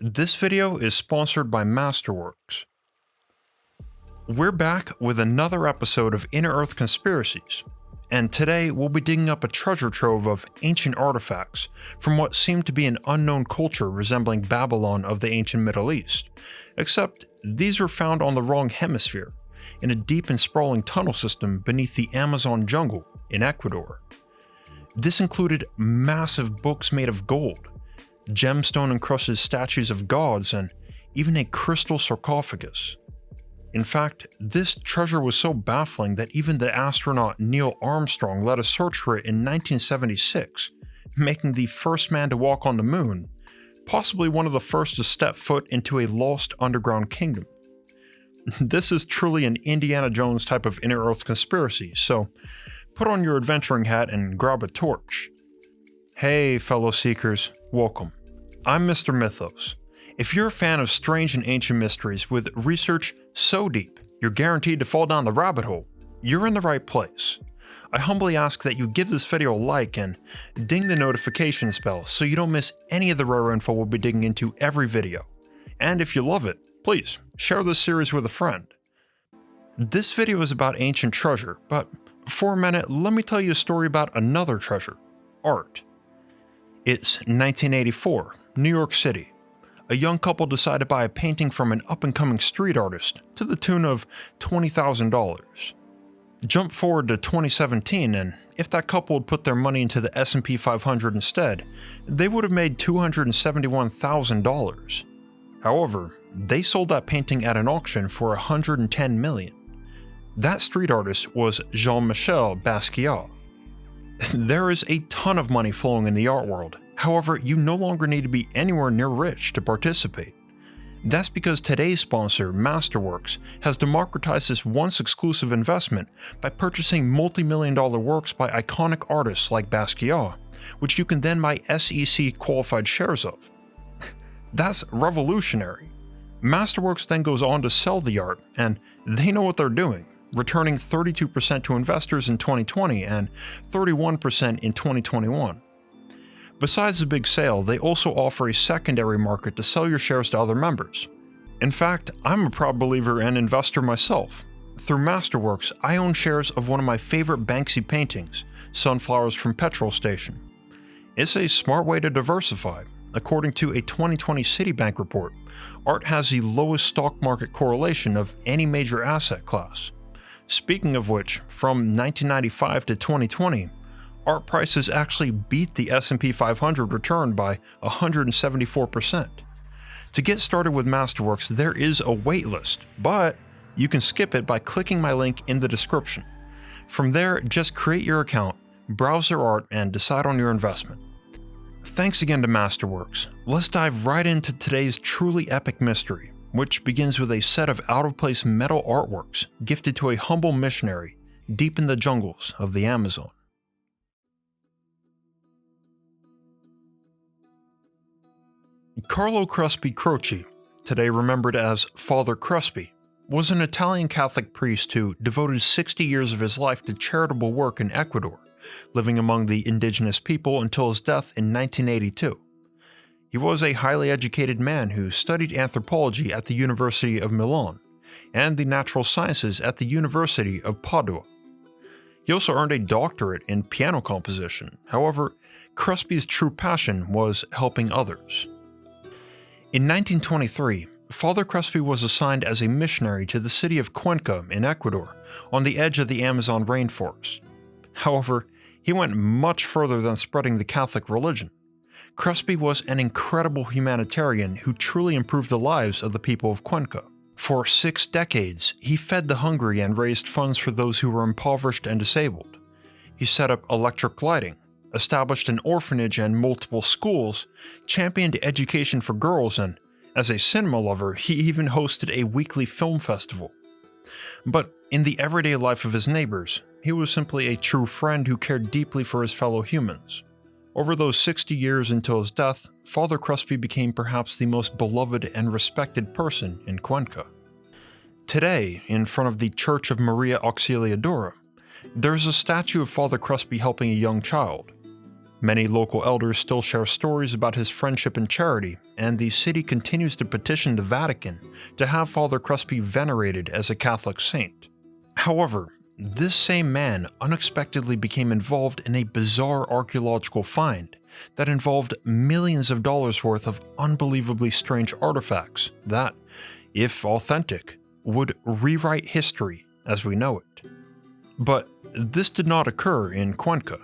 This video is sponsored by Masterworks. We're back with another episode of Inner Earth Conspiracies, and today we'll be digging up a treasure trove of ancient artifacts from what seemed to be an unknown culture resembling Babylon of the ancient Middle East, except these were found on the wrong hemisphere, in a deep and sprawling tunnel system beneath the Amazon jungle in Ecuador. This included massive books made of gold, gemstone-encrusted statues of gods, and even a crystal sarcophagus. In fact, this treasure was so baffling that even the astronaut Neil Armstrong led a search for it in 1976, making the first man to walk on the moon, possibly one of the first to step foot into a lost underground kingdom. This is truly an Indiana Jones type of Inner Earth conspiracy, so put on your adventuring hat and grab a torch. Hey fellow seekers, welcome. I'm Mr. Mythos. If you're a fan of strange and ancient mysteries with research so deep you're guaranteed to fall down the rabbit hole, you're in the right place. I humbly ask that you give this video a like and ding the notifications bell so you don't miss any of the rare info we'll be digging into every video. And if you love it, please share this series with a friend. This video is about ancient treasure, but for a minute let me tell you a story about another treasure, art. It's 1984, New York City. A young couple decide to buy a painting from an up-and-coming street artist to the tune of $20,000. Jump forward to 2017, and if that couple had put their money into the S&P 500 instead, they would have made $271,000. However, they sold that painting at an auction for $110 million. That street artist was Jean-Michel Basquiat. There is a ton of money flowing in the art world. However, you no longer need to be anywhere near rich to participate. That's because today's sponsor, Masterworks, has democratized this once exclusive investment by purchasing multi-million-dollar works by iconic artists like Basquiat, which you can then buy SEC qualified shares of. That's revolutionary. Masterworks then goes on to sell the art, and they know what they're doing, returning 32% to investors in 2020 and 31% in 2021. Besides the big sale, they also offer a secondary market to sell your shares to other members. In fact, I'm a proud believer and investor myself. Through Masterworks, I own shares of one of my favorite Banksy paintings, Sunflowers from Petrol Station. It's a smart way to diversify. According to a 2020 Citibank report, art has the lowest stock market correlation of any major asset class. Speaking of which, from 1995 to 2020, art prices actually beat the S&P 500 return by 174%. To get started with Masterworks, there is a waitlist, but you can skip it by clicking my link in the description. From there, just create your account, browse their art, and decide on your investment. Thanks again to Masterworks. Let's dive right into today's truly epic mystery, which begins with a set of out-of-place metal artworks gifted to a humble missionary deep in the jungles of the Amazon. Carlo Crespi Croce, today remembered as Father Crespi, was an Italian Catholic priest who devoted 60 years of his life to charitable work in Ecuador, living among the indigenous people until his death in 1982. He was a highly educated man who studied anthropology at the University of Milan and the natural sciences at the University of Padua. He also earned a doctorate in piano composition. However, Crespi's true passion was helping others. In 1923, Father Crespi was assigned as a missionary to the city of Cuenca in Ecuador, on the edge of the Amazon rainforest. However, he went much further than spreading the Catholic religion. Crespi was an incredible humanitarian who truly improved the lives of the people of Cuenca. For 6 decades, he fed the hungry and raised funds for those who were impoverished and disabled. He set up electric lighting, established an orphanage and multiple schools, championed education for girls, and, as a cinema lover, he even hosted a weekly film festival. But in the everyday life of his neighbors, he was simply a true friend who cared deeply for his fellow humans. Over those 60 years until his death, Father Crespi became perhaps the most beloved and respected person in Cuenca. Today, in front of the Church of Maria Auxiliadora, there's a statue of Father Crespi helping a young child. Many local elders still share stories about his friendship and charity, and the city continues to petition the Vatican to have Father Crespi venerated as a Catholic saint. However, this same man unexpectedly became involved in a bizarre archaeological find that involved millions of dollars worth of unbelievably strange artifacts that, if authentic, would rewrite history as we know it. But this did not occur in Cuenca.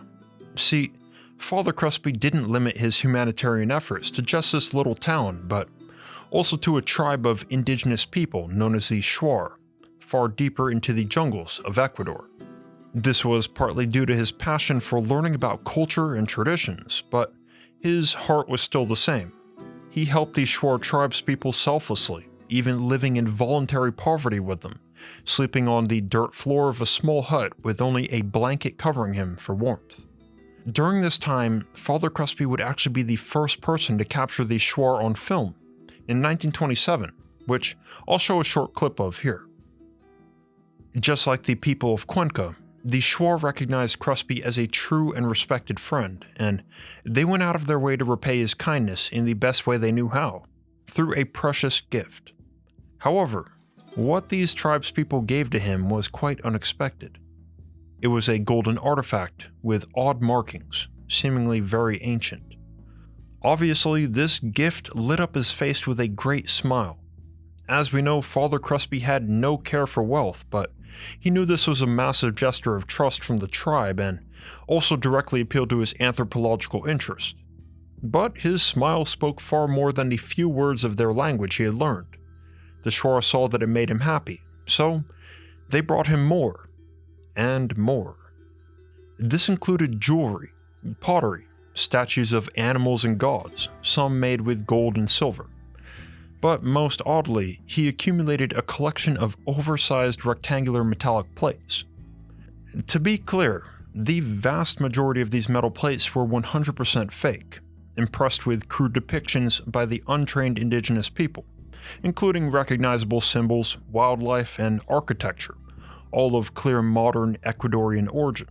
See, Father Crespi didn't limit his humanitarian efforts to just this little town, but also to a tribe of indigenous people known as the Shuar, far deeper into the jungles of Ecuador. This was partly due to his passion for learning about culture and traditions, but his heart was still the same. He helped these Shuar tribespeople selflessly, even living in voluntary poverty with them, sleeping on the dirt floor of a small hut with only a blanket covering him for warmth. During this time, Father Crespi would actually be the first person to capture the Shuar on film in 1927, which I'll show a short clip of here. Just like the people of Cuenca, the Shuar recognized Crespi as a true and respected friend, and they went out of their way to repay his kindness in the best way they knew how, through a precious gift. However, what these tribespeople gave to him was quite unexpected. It was a golden artifact with odd markings, seemingly very ancient. Obviously, this gift lit up his face with a great smile. As we know, Father Crespi had no care for wealth, but he knew this was a massive gesture of trust from the tribe and also directly appealed to his anthropological interest. But his smile spoke far more than the few words of their language he had learned. The Shuar saw that it made him happy, so they brought him more and more. This included jewelry, pottery, statues of animals and gods, some made with gold and silver. But most oddly, he accumulated a collection of oversized rectangular metallic plates. To be clear, the vast majority of these metal plates were 100% fake, impressed with crude depictions by the untrained indigenous people, including recognizable symbols, wildlife, and architecture, all of clear modern Ecuadorian origin.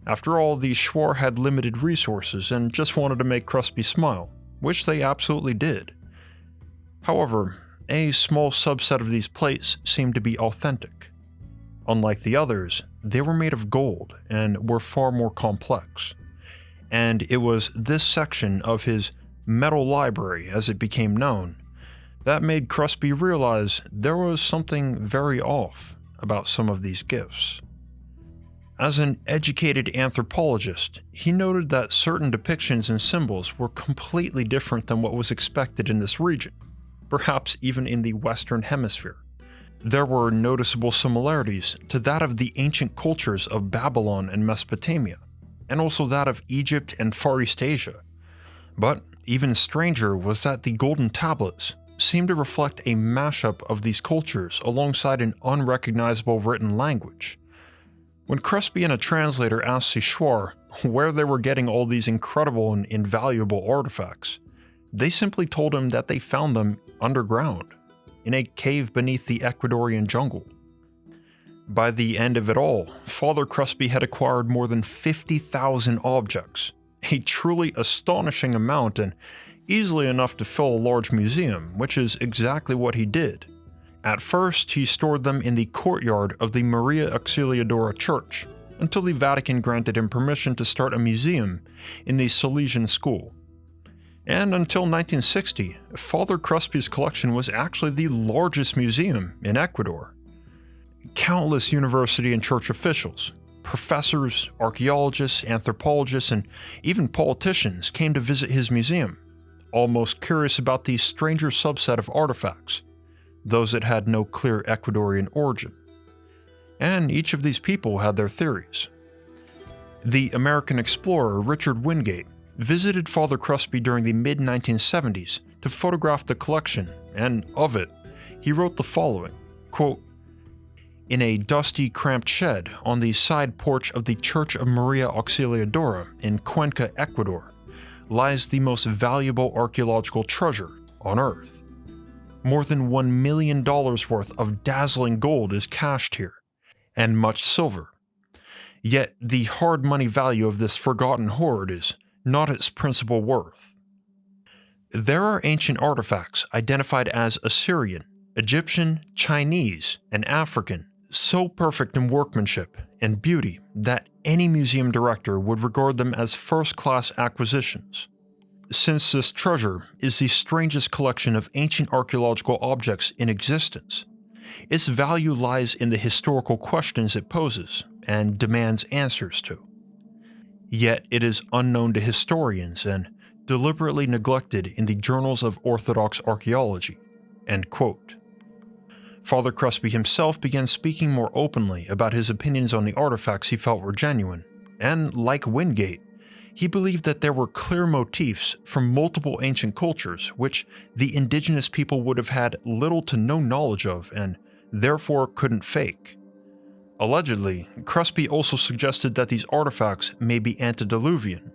After all, the Shuar had limited resources and just wanted to make Crespi smile, which they absolutely did. However, a small subset of these plates seemed to be authentic. Unlike the others, they were made of gold and were far more complex. And it was this section of his metal library, as it became known, that made Crespi realize there was something very off about some of these gifts. As an educated anthropologist, he noted that certain depictions and symbols were completely different than what was expected in this region, perhaps even in the Western Hemisphere. There were noticeable similarities to that of the ancient cultures of Babylon and Mesopotamia, and also that of Egypt and Far East Asia. But even stranger was that the golden tablets seemed to reflect a mashup of these cultures alongside an unrecognizable written language. When Crespi and a translator asked the Shuar where they were getting all these incredible and invaluable artifacts, they simply told him that they found them underground, in a cave beneath the Ecuadorian jungle. By the end of it all, Father Crespi had acquired more than 50,000 objects, a truly astonishing amount and easily enough to fill a large museum, which is exactly what he did. At first, he stored them in the courtyard of the Maria Auxiliadora Church, until the Vatican granted him permission to start a museum in the Salesian school. And until 1960, Father Crespi's collection was actually the largest museum in Ecuador. Countless university and church officials, professors, archaeologists, anthropologists, and even politicians came to visit his museum, all most curious about the stranger subset of artifacts, those that had no clear Ecuadorian origin. And each of these people had their theories. The American explorer Richard Wingate visited Father Crespi during the mid-1970s to photograph the collection, and of it, he wrote the following, quote, "In a dusty, cramped shed on the side porch of the Church of Maria Auxiliadora in Cuenca, Ecuador, lies the most valuable archaeological treasure on Earth. More than $1 million worth of dazzling gold is cached here, and much silver. Yet the hard money value of this forgotten hoard is not its principal worth. There are ancient artifacts identified as Assyrian, Egyptian, Chinese, and African, so perfect in workmanship and beauty that any museum director would regard them as first-class acquisitions. Since this treasure is the strangest collection of ancient archaeological objects in existence, its value lies in the historical questions it poses and demands answers to. Yet it is unknown to historians and deliberately neglected in the journals of Orthodox archaeology." End quote. Father Crespi himself began speaking more openly about his opinions on the artifacts he felt were genuine, and like Wingate, he believed that there were clear motifs from multiple ancient cultures which the indigenous people would have had little to no knowledge of and therefore couldn't fake. Allegedly, Crespi also suggested that these artifacts may be antediluvian,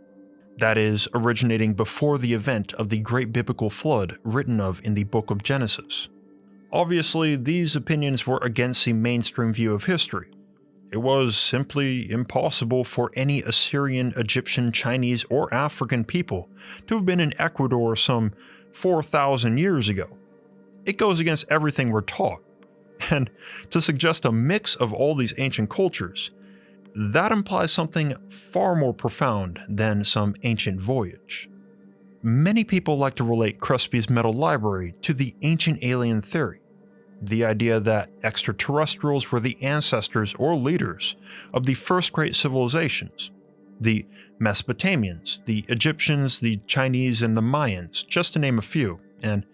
that is, originating before the event of the Great Biblical Flood written of in the Book of Genesis. Obviously, these opinions were against the mainstream view of history. It was simply impossible for any Assyrian, Egyptian, Chinese, or African people to have been in Ecuador some 4,000 years ago. It goes against everything we're taught. And to suggest a mix of all these ancient cultures, that implies something far more profound than some ancient voyage. Many people like to relate Crespi's metal library to the ancient alien theory, the idea that extraterrestrials were the ancestors or leaders of the first great civilizations, the Mesopotamians, the Egyptians, the Chinese, and the Mayans, just to name a few, and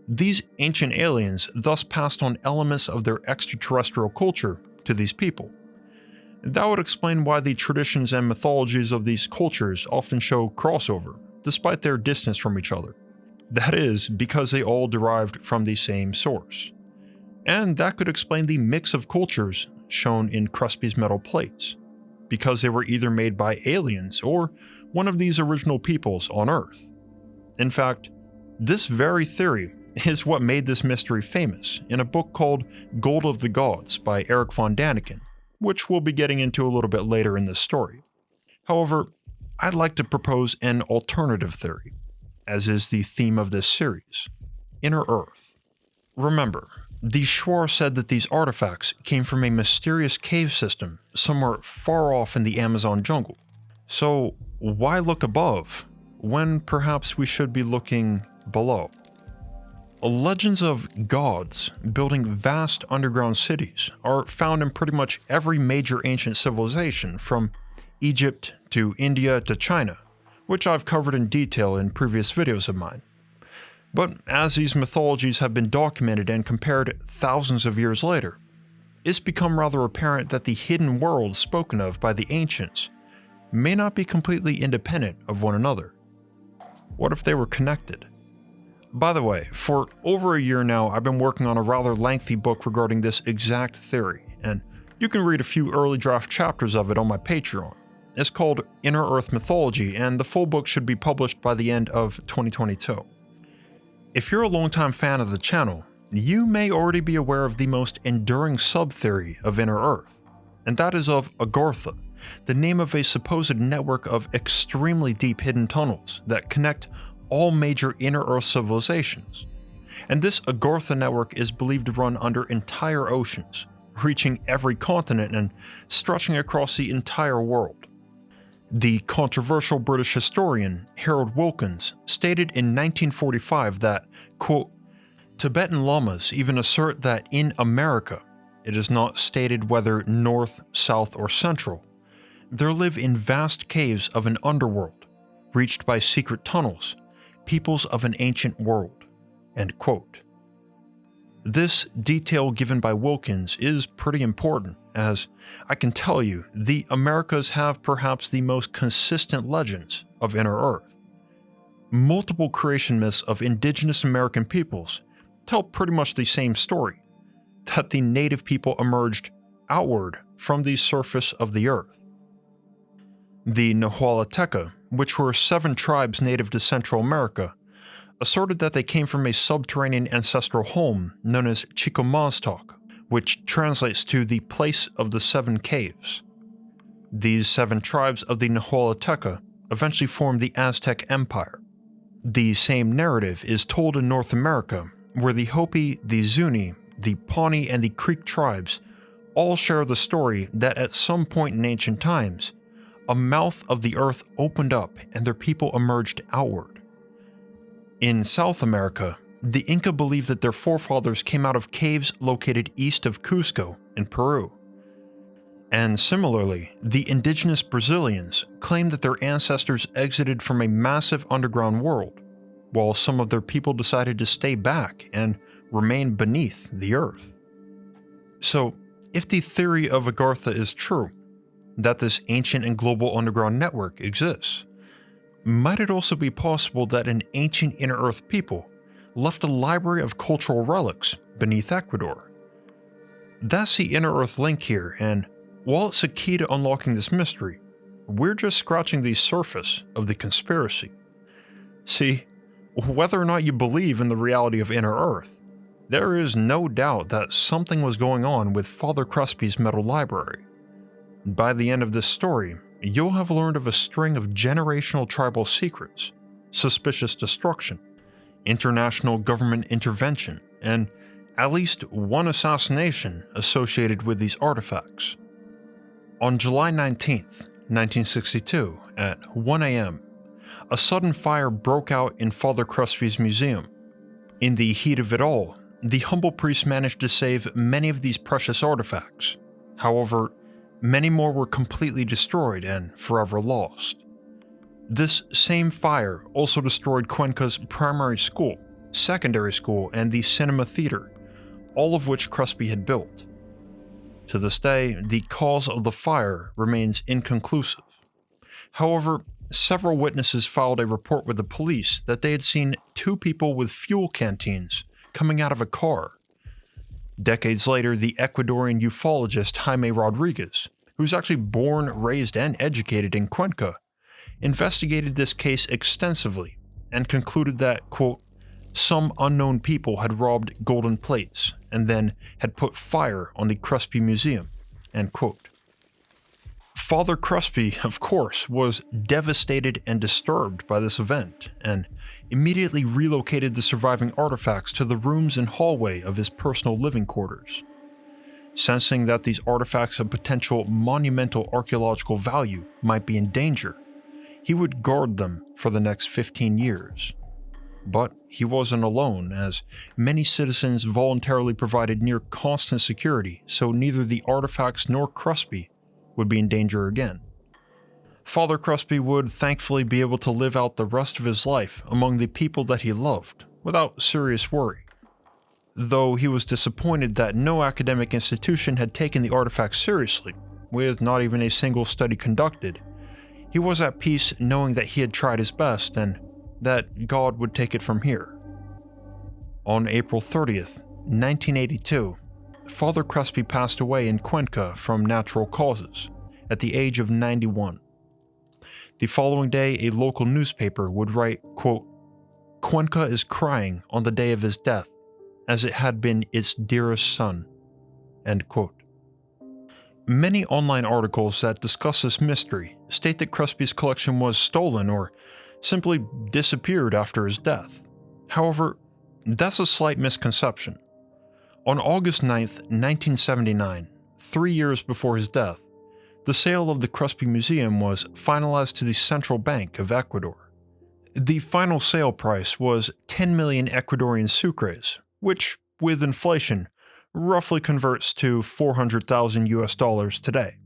these ancient aliens thus passed on elements of their extraterrestrial culture to these people. That would explain why the traditions and mythologies of these cultures often show crossover, despite their distance from each other. That is, because they all derived from the same source. And that could explain the mix of cultures shown in Crespi's metal plates, because they were either made by aliens or one of these original peoples on Earth. In fact, this very theory is what made this mystery famous in a book called Gold of the Gods by Eric von Daniken, which we'll be getting into a little bit later in this story. However, I'd like to propose an alternative theory, as is the theme of this series: Inner Earth. Remember, the Shuar said that these artifacts came from a mysterious cave system somewhere far off in the Amazon jungle. So why look above when perhaps we should be looking below? Legends of gods building vast underground cities are found in pretty much every major ancient civilization, from Egypt to India to China, which I've covered in detail in previous videos of mine. But as these mythologies have been documented and compared thousands of years later, it's become rather apparent that the hidden worlds spoken of by the ancients may not be completely independent of one another. What if they were connected? By the way, for over a year now, I've been working on a rather lengthy book regarding this exact theory, and you can read a few early draft chapters of it on my Patreon. It's called Inner Earth Mythology, and the full book should be published by the end of 2022. If you're a longtime fan of the channel, you may already be aware of the most enduring sub-theory of Inner Earth, and that is of Agartha, the name of a supposed network of extremely deep hidden tunnels that connect all major Inner Earth civilizations. And this Agartha network is believed to run under entire oceans, reaching every continent and stretching across the entire world. The controversial British historian Harold Wilkins stated in 1945 that, quote, "Tibetan lamas even assert that in America, it is not stated whether north, south, or central, there live in vast caves of an underworld, reached by secret tunnels, peoples of an ancient world," end quote. This detail given by Wilkins is pretty important, as I can tell you, the Americas have perhaps the most consistent legends of Inner Earth. Multiple creation myths of indigenous American peoples tell pretty much the same story, that the native people emerged outward from the surface of the earth. The Nahualteca, which were 7 tribes native to Central America, asserted that they came from a subterranean ancestral home known as Chicomastok, which translates to the place of the 7 caves. These 7 tribes of the Nahualteca eventually formed the Aztec Empire. The same narrative is told in North America, where the Hopi, the Zuni, the Pawnee, and the Creek tribes all share the story that at some point in ancient times, a mouth of the earth opened up and their people emerged outward. In South America, the Inca believed that their forefathers came out of caves located east of Cusco in Peru. And similarly, the indigenous Brazilians claimed that their ancestors exited from a massive underground world, while some of their people decided to stay back and remain beneath the earth. So, if the theory of Agartha is true, that this ancient and global underground network exists, might it also be possible that an ancient inner earth people left a library of cultural relics beneath Ecuador? That's the inner earth link here, and while it's a key to unlocking this mystery, we're just scratching the surface of the conspiracy. See, whether or not you believe in the reality of inner earth, there is no doubt that something was going on with Father Crespi's metal library. By the end of this story, you'll have learned of a string of generational tribal secrets, suspicious destruction, international government intervention, and at least one assassination associated with these artifacts. On July 19th, 1962, at 1 a.m., a sudden fire broke out in Father Crespi's museum. In the heat of it all, the humble priest managed to save many of these precious artifacts. However, many more were completely destroyed and forever lost. This same fire also destroyed Cuenca's primary school, secondary school, and the cinema theater, all of which Crespi had built. To this day, the cause of the fire remains inconclusive. However, several witnesses filed a report with the police that they had seen two people with fuel canteens coming out of a car. Decades later, the Ecuadorian ufologist Jaime Rodriguez, who was actually born, raised, and educated in Cuenca, investigated this case extensively and concluded that, quote, some unknown people had robbed golden plates and then had put fire on the Crespi Museum, end quote. Father Crespi, of course, was devastated and disturbed by this event and immediately relocated the surviving artifacts to the rooms and hallway of his personal living quarters. Sensing that these artifacts of potential monumental archaeological value might be in danger, he would guard them for the next 15 years. But he wasn't alone, as many citizens voluntarily provided near constant security so neither the artifacts nor Crespi would be in danger again. Father Crespi would thankfully be able to live out the rest of his life among the people that he loved without serious worry. Though he was disappointed that no academic institution had taken the artifacts seriously, with not even a single study conducted, he was at peace knowing that he had tried his best and that God would take it from here. On April 30th, 1982, Father Crespi passed away in Cuenca from natural causes, at the age of 91. The following day, a local newspaper would write, quote, Cuenca is crying on the day of his death, as it had been its dearest son, end quote. Many online articles that discuss this mystery state that Crespi's collection was stolen or simply disappeared after his death. However, that's a slight misconception. On August 9th, 1979, 3 years before his death, the sale of the Crespi Museum was finalized to the Central Bank of Ecuador. The final sale price was 10 million Ecuadorian sucres, which, with inflation, roughly converts to 400,000 US dollars today.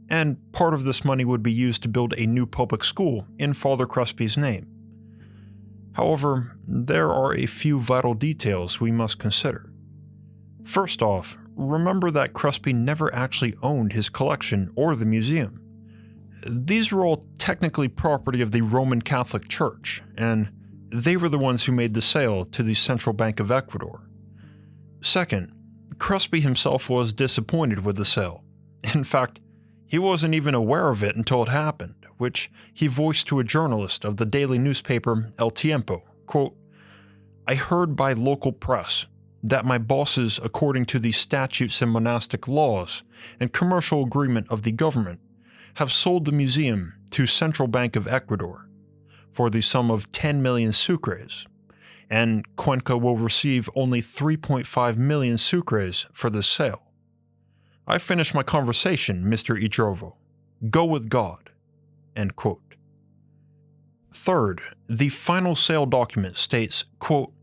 And part of this money would be used to build a new public school in Father Crespi's name. However, there are a few vital details we must consider. First off, remember that Crespi never actually owned his collection or the museum. These were all technically property of the Roman Catholic Church, and they were the ones who made the sale to the Central Bank of Ecuador. Second, Crespi himself was disappointed with the sale. In fact, he wasn't even aware of it until it happened, which he voiced to a journalist of the daily newspaper El Tiempo, quote, I heard by local press that my bosses, according to the statutes and monastic laws and commercial agreement of the government, have sold the museum to Central Bank of Ecuador for the sum of 10 million sucres, and Cuenca will receive only 3.5 million sucres for this sale. I finished my conversation, Mr. Itrovo. Go with God." End quote. Third, the final sale document states, quote,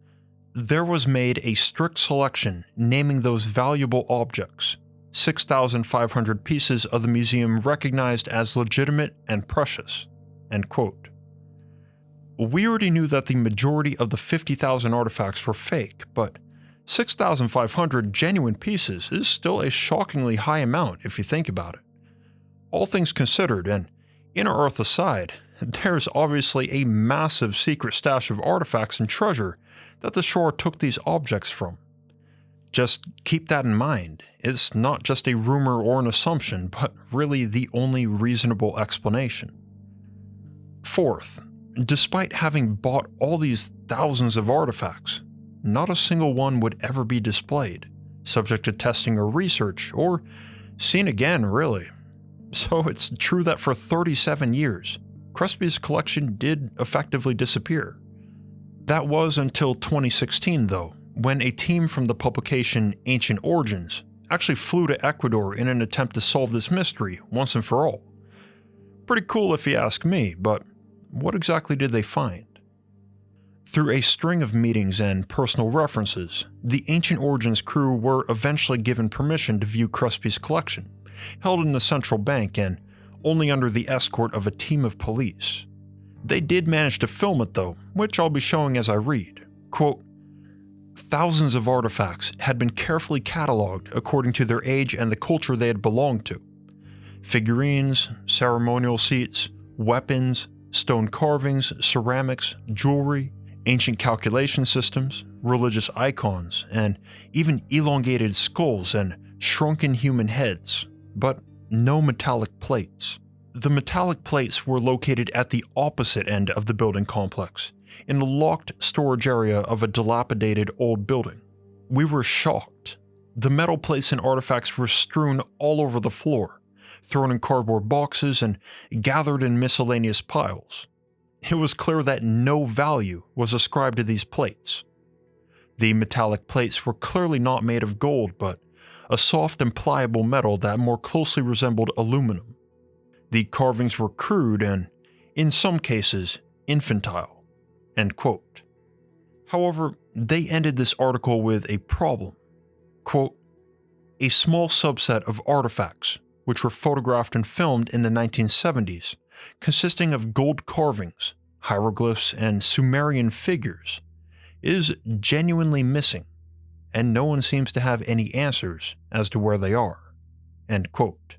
"There was made a strict selection naming those valuable objects, 6,500 pieces of the museum recognized as legitimate and precious." End quote. We already knew that the majority of the 50,000 artifacts were fake, but 6,500 genuine pieces is still a shockingly high amount if you think about it. All things considered, and Inner Earth aside, there's obviously a massive secret stash of artifacts and treasure that the Shoah took these objects from. Just keep that in mind. It's not just a rumor or an assumption, but really the only reasonable explanation. Fourth, despite having bought all these thousands of artifacts, not a single one would ever be displayed, subject to testing or research, or seen again, really. So it's true that for 37 years, Crespi's collection did effectively disappear. That was until 2016, though, when a team from the publication Ancient Origins actually flew to Ecuador in an attempt to solve this mystery once and for all. Pretty cool if you ask me, but what exactly did they find? Through a string of meetings and personal references, the Ancient Origins crew were eventually given permission to view Crespi's collection, held in the central bank and only under the escort of a team of police. They did manage to film it though, which I'll be showing as I read. Quote, "Thousands of artifacts had been carefully catalogued according to their age and the culture they had belonged to. Figurines, ceremonial seats, weapons, stone carvings, ceramics, jewelry, ancient calculation systems, religious icons, and even elongated skulls and shrunken human heads, but no metallic plates. The metallic plates were located at the opposite end of the building complex, in a locked storage area of a dilapidated old building. We were shocked. The metal plates and artifacts were strewn all over the floor, thrown in cardboard boxes and gathered in miscellaneous piles. It was clear that no value was ascribed to these plates. The metallic plates were clearly not made of gold, but a soft and pliable metal that more closely resembled aluminum. The carvings were crude and, in some cases, infantile." End quote. However, they ended this article with a problem. Quote, "A small subset of artifacts, which were photographed and filmed in the 1970s, consisting of gold carvings, hieroglyphs, and Sumerian figures, is genuinely missing, and no one seems to have any answers as to where they are." End quote.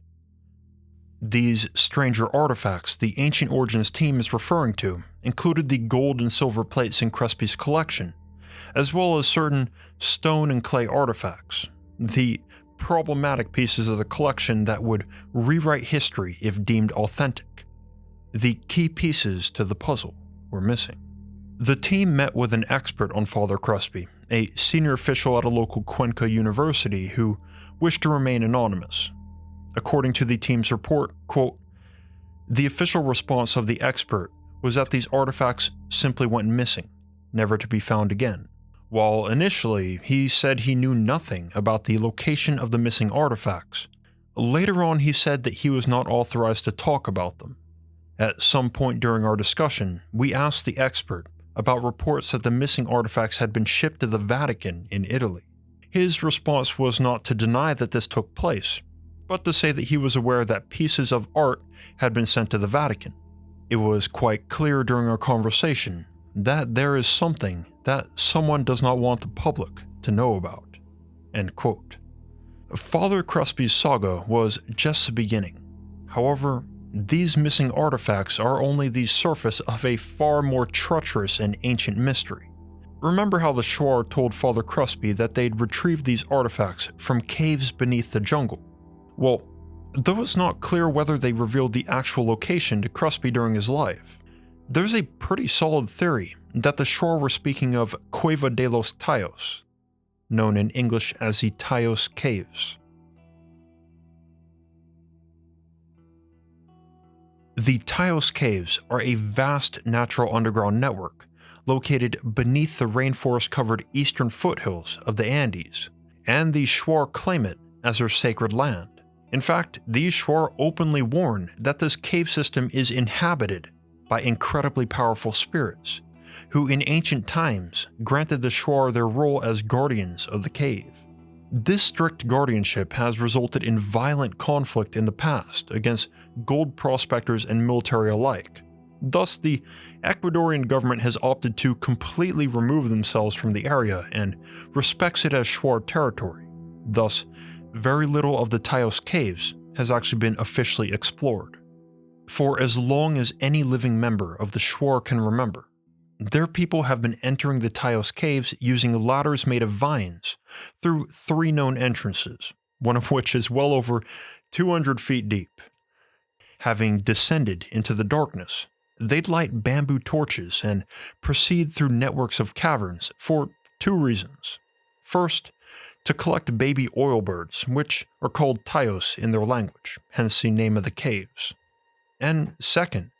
These stranger artifacts the Ancient Origins team is referring to included the gold and silver plates in Crespi's collection, as well as certain stone and clay artifacts, the problematic pieces of the collection that would rewrite history if deemed authentic. The key pieces to the puzzle were missing. The team met with an expert on Father Crespi, a senior official at a local Cuenca university who wished to remain anonymous. According to the team's report, quote, "The official response of the expert was that these artifacts simply went missing, never to be found again. While initially he said he knew nothing about the location of the missing artifacts, later on he said that he was not authorized to talk about them. At some point during our discussion, we asked the expert about reports that the missing artifacts had been shipped to the Vatican in Italy. His response was not to deny that this took place, but to say that he was aware that pieces of art had been sent to the Vatican. It was quite clear during our conversation that there is something that someone does not want the public to know about." End quote. Father Crespi's saga was just the beginning. However, these missing artifacts are only the surface of a far more treacherous and ancient mystery. Remember how the Shoah told Father Crespi that they'd retrieved these artifacts from caves beneath the jungle? Well, though it's not clear whether they revealed the actual location to Crespi during his life, there's a pretty solid theory that the Shoah were speaking of Cueva de los Tayos, known in English as the Tayos Caves. The Tayos Caves are a vast natural underground network located beneath the rainforest-covered eastern foothills of the Andes, and the Shuar claim it as their sacred land. In fact, these Shuar openly warn that this cave system is inhabited by incredibly powerful spirits, who in ancient times granted the Shuar their role as guardians of the cave. This strict guardianship has resulted in violent conflict in the past against gold prospectors and military alike. Thus, the Ecuadorian government has opted to completely remove themselves from the area and respects it as Shuar territory. Thus, very little of the Tayos Caves has actually been officially explored. For as long as any living member of the Shuar can remember, their people have been entering the Tayos Caves using ladders made of vines through 3 known entrances, one of which is well over 200 feet deep. Having descended into the darkness, they'd light bamboo torches and proceed through networks of caverns for 2 reasons. First, to collect baby oil birds, which are called Tayos in their language, hence the name of the caves. And second,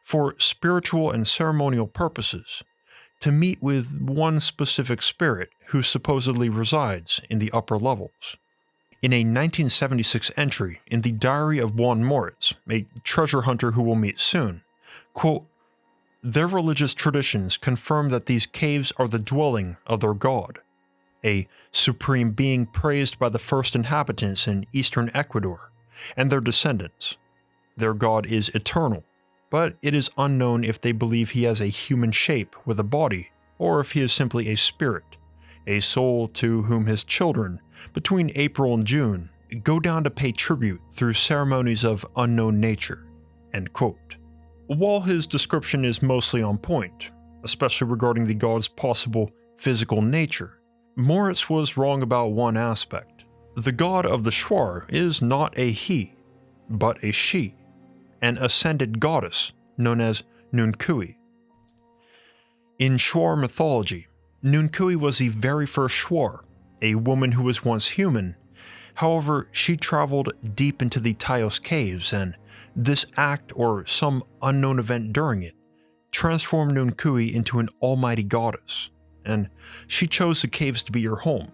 for spiritual and ceremonial purposes, to meet with one specific spirit who supposedly resides in the upper levels. In a 1976 entry in the Diary of Juan Moritz, a treasure hunter who we'll meet soon, quote, "Their religious traditions confirm that these caves are the dwelling of their god, a supreme being praised by the first inhabitants in eastern Ecuador and their descendants. Their god is eternal, but it is unknown if they believe he has a human shape with a body, or if he is simply a spirit, a soul to whom his children, between April and June, go down to pay tribute through ceremonies of unknown nature." End quote. While his description is mostly on point, especially regarding the god's possible physical nature, Moritz was wrong about one aspect. The god of the Shuar is not a he, but a she, an ascended goddess known as Nunkui. In Shuar mythology, Nunkui was the very first Shuar, a woman who was once human. However, she traveled deep into the Tayos Caves, and this act or some unknown event during it transformed Nunkui into an almighty goddess, and she chose the caves to be her home,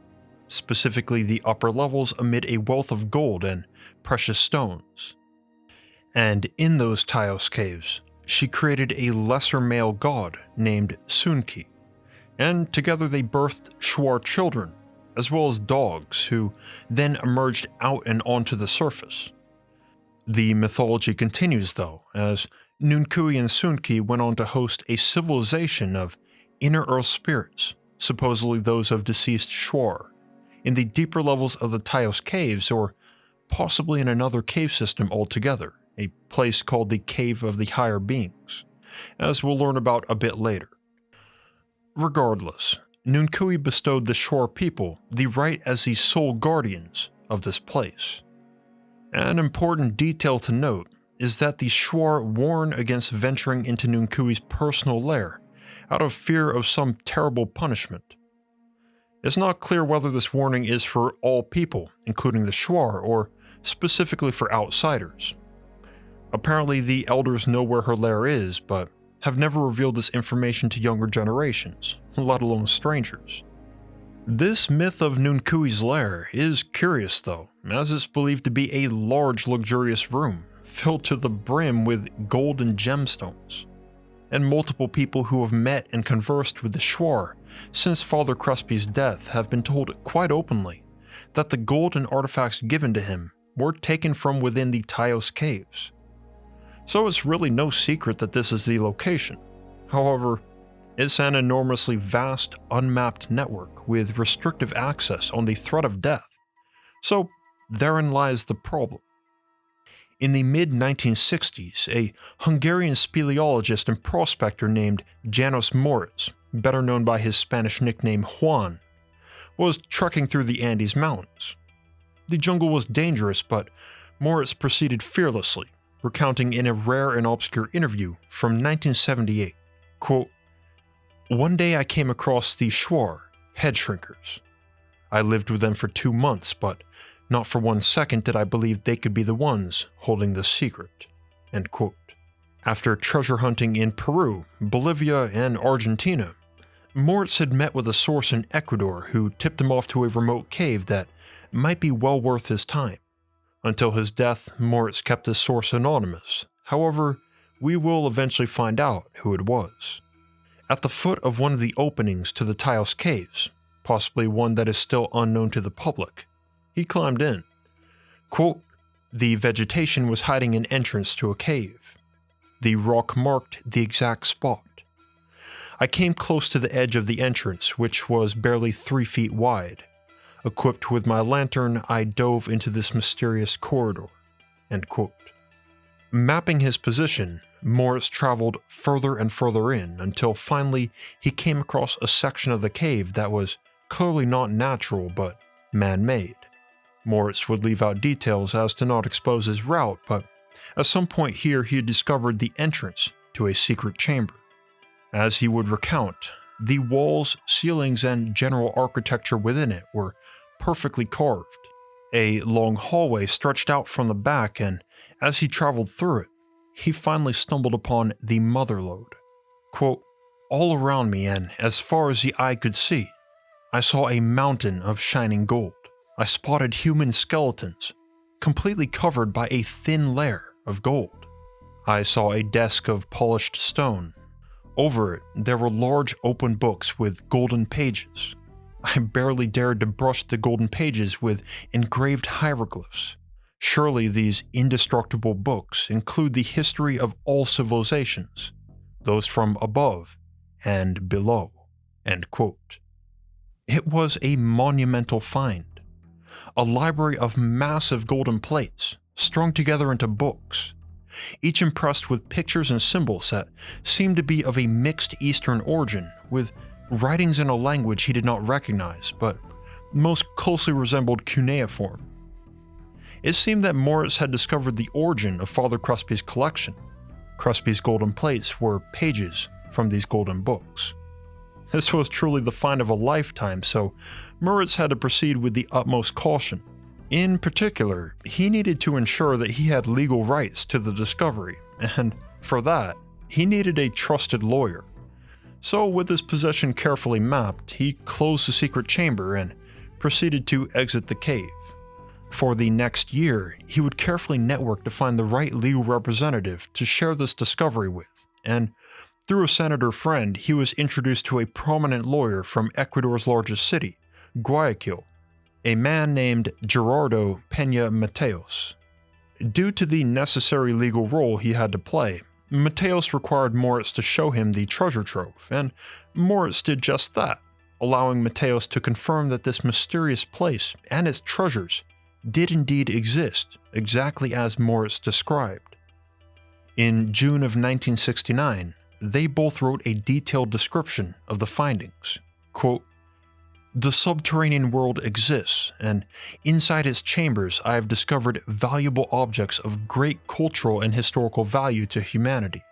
specifically the upper levels amid a wealth of gold and precious stones. And in those Tayos Caves, she created a lesser male god named Sunki, and together they birthed Shuar children, as well as dogs, who then emerged out and onto the surface. The mythology continues though, as Nunkui and Sunki went on to host a civilization of inner earth spirits, supposedly those of deceased Shuar, in the deeper levels of the Tayos Caves, or possibly in another cave system altogether, a place called the Cave of the Higher Beings, as we'll learn about a bit later. Regardless, Nunkui bestowed the Shuar people the right as the sole guardians of this place. An important detail to note is that the Shuar warn against venturing into Nunkui's personal lair out of fear of some terrible punishment. It's not clear whether this warning is for all people, including the Shuar, or specifically for outsiders. Apparently, the elders know where her lair is, but have never revealed this information to younger generations, let alone strangers. This myth of Nunkui's lair is curious though, as it's believed to be a large luxurious room filled to the brim with gold and gemstones. And multiple people who have met and conversed with the Shuar since Father Crespi's death have been told quite openly that the gold and artifacts given to him were taken from within the Tayos Caves. So it's really no secret that this is the location. However, it's an enormously vast, unmapped network with restrictive access on the threat of death. So therein lies the problem. In the mid-1960s, a Hungarian speleologist and prospector named János Moritz, better known by his Spanish nickname Juan, was trekking through the Andes Mountains. The jungle was dangerous, but Moritz proceeded fearlessly, recounting in a rare and obscure interview from 1978, quote, "One day I came across the Shuar, head shrinkers. I lived with them for 2 months, but not for 1 second did I believe they could be the ones holding this secret." End quote. After treasure hunting in Peru, Bolivia, and Argentina, Moritz had met with a source in Ecuador who tipped him off to a remote cave that might be well worth his time. Until his death, Moritz kept his source anonymous. However, we will eventually find out who it was. At the foot of one of the openings to the Tayos Caves, possibly one that is still unknown to the public, he climbed in. Quote, "The vegetation was hiding an entrance to a cave. The rock marked the exact spot. I came close to the edge of the entrance, which was barely 3 feet wide. Equipped with my lantern, I dove into this mysterious corridor." End quote. Mapping his position, Moritz traveled further and further in until finally he came across a section of the cave that was clearly not natural but man-made. Moritz would leave out details as to not expose his route, but at some point here he had discovered the entrance to a secret chamber. As he would recount, the walls, ceilings, and general architecture within it were perfectly carved. A long hallway stretched out from the back, and as he traveled through it, he finally stumbled upon the mother lode. Quote, "All around me and as far as the eye could see, I saw a mountain of shining gold. I spotted human skeletons, completely covered by a thin layer of gold. I saw a desk of polished stone. Over it, there were large open books with golden pages. I barely dared to brush the golden pages with engraved hieroglyphs. Surely these indestructible books include the history of all civilizations, those from above and below." End quote. It was a monumental find. A library of massive golden plates, strung together into books, each impressed with pictures and symbols that seemed to be of a mixed Eastern origin, with writings in a language he did not recognize, but most closely resembled cuneiform. It seemed that Moritz had discovered the origin of Father Crespi's collection. Crespi's golden plates were pages from these golden books. This was truly the find of a lifetime, so Moritz had to proceed with the utmost caution. In particular, he needed to ensure that he had legal rights to the discovery, and for that, he needed a trusted lawyer. So with his possession carefully mapped, he closed the secret chamber and proceeded to exit the cave. For the next year, he would carefully network to find the right legal representative to share this discovery with, and through a senator friend, he was introduced to a prominent lawyer from Ecuador's largest city, Guayaquil, a man named Gerardo Peña Mateos. Due to the necessary legal role he had to play, Mateos required Moritz to show him the treasure trove, and Moritz did just that, allowing Mateos to confirm that this mysterious place and its treasures did indeed exist, exactly as Moritz described. In June of 1969, they both wrote a detailed description of the findings. Quote, "The subterranean world exists, and inside its chambers I have discovered valuable objects of great cultural and historical value to humanity.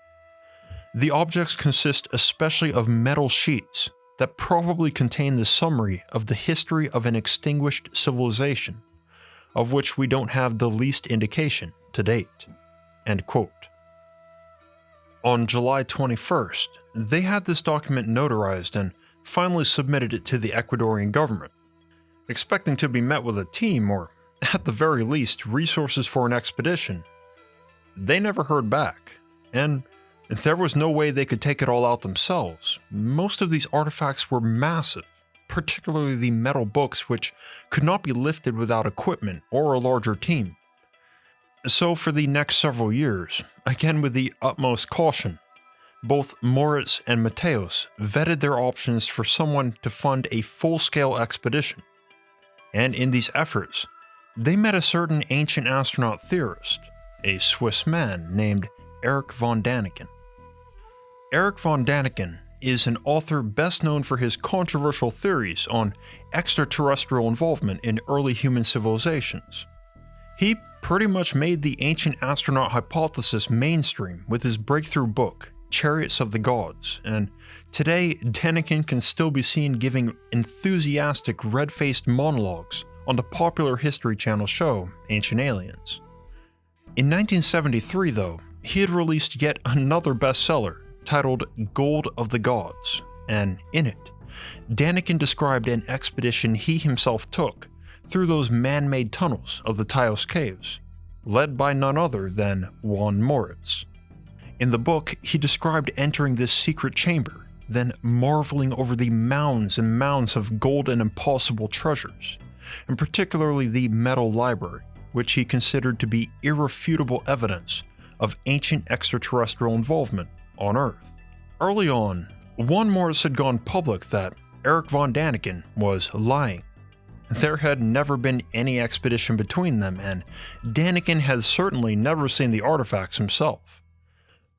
The objects consist especially of metal sheets that probably contain the summary of the history of an extinguished civilization, of which we don't have the least indication to date." End quote. On July 21st, they had this document notarized and finally submitted it to the Ecuadorian government, expecting to be met with a team or, at the very least, resources for an expedition. They never heard back, and there was no way they could take it all out themselves. Most of these artifacts were massive, particularly the metal books, which could not be lifted without equipment or a larger team. So for the next several years, again with the utmost caution, both Moritz and Mateos vetted their options for someone to fund a full-scale expedition. And in these efforts, they met a certain ancient astronaut theorist, a Swiss man named Erich von Däniken. Erich von Däniken is an author best known for his controversial theories on extraterrestrial involvement in early human civilizations. He pretty much made the ancient astronaut hypothesis mainstream with his breakthrough book, Chariots of the Gods, and today Däniken can still be seen giving enthusiastic red-faced monologues on the popular History Channel show Ancient Aliens. In 1973, though, he had released yet another bestseller titled Gold of the Gods, and in it, Daniken described an expedition he himself took through those man-made tunnels of the Tayos Caves, led by none other than Juan Moritz. In the book, he described entering this secret chamber, then marveling over the mounds and mounds of gold and impossible treasures, and particularly the metal library, which he considered to be irrefutable evidence of ancient extraterrestrial involvement on Earth. Early on, Juan Moritz had gone public that Erich von Daniken was lying. There had never been any expedition between them, and Daniken had certainly never seen the artifacts himself.